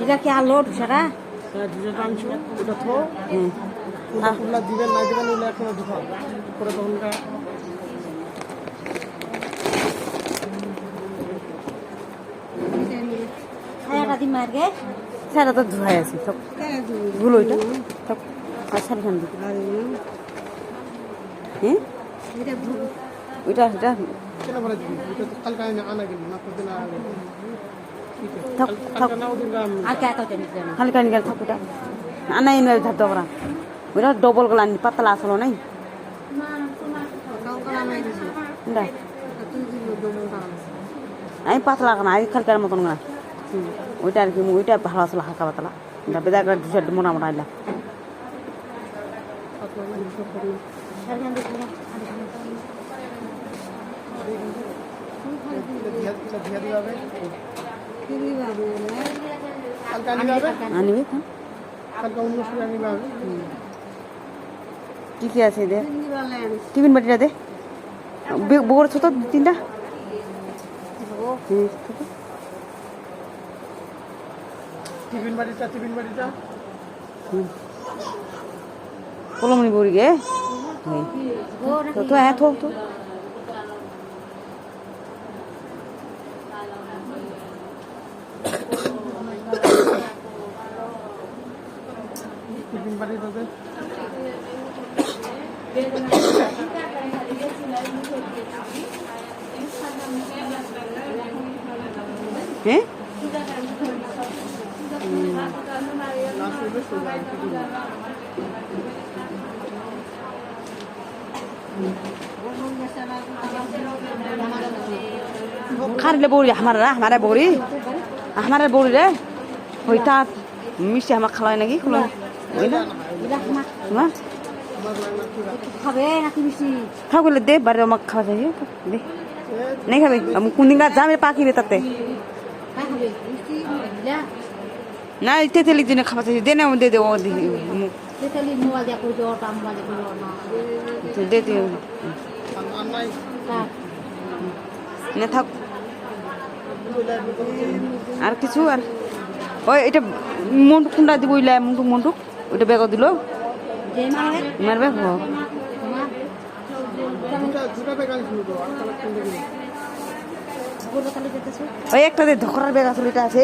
এটা কি আলো ঢুসারা ঢুসাটা আনছো ওটা থো কুলা দিবেন না দিবেন ওগুলো এখন ঢুকাও পরে তখনকার ছায়াটা দি মারগে ছায়াটা তো ধুয়ে আছে সব গুলো ওইটা সব আসার খান দিকে হ্যাঁ ওইটা ওইটা কেন বলে দিবি এটা তো কালকে আনা গেল না প্রতিদিন আনা গেল থাক থাক আর কে কত জানি হালকা নিকাল থাক ওটা আনাই নয় ধার দবরা ওইটা ডবল গলা নি পাতলা আসলো নাই না আমি পাতলা না আমি খালকার মতন না ওইটা আর কি ওইটা ভালো আসলো হালকা পাতলা এটা বেদা করে দুশো মোটা মোটা আইলা আনিবি কি কি আছে দে টিফিন বাটিটা দে বড় ছোট তিনটা টিফিন বাড়িটা কলমনি বড়ি গে তো হ্যাঁ থো তো টিফিন বাড়িটাতে হ্যাঁ খারিলে বড়ি हमारा बड़ी रे होइता मिष्टी हमार खालाय नाকি খুলো ওইনা মা খাবে নাকি বেশি খাওয়ালে দে বারে আমাকে খাওয়া যায় দে নাই খাবে আমি কোন দিন যাবে পাকিবে তাতে খাবে বেশি দিলা না ইতে তেলি দিনে খাওয়া যায় দে না দে দে ও দে তেলি মোবাইল দিয়া কই দাও টাম মোবাইল কই দাও না দে দে আনাই না থাক আর কিছু আর ওই এটা মন্টু কুন্ডা দিব ইলা মন্টু ওইটা বেগ দিল যে মারবে দুটা বেগ আনছিল তো আর কালেকশন দেখি গোটা তালে যেতেছে ওই একটা ধকরার বেগ আসলে এটা আছে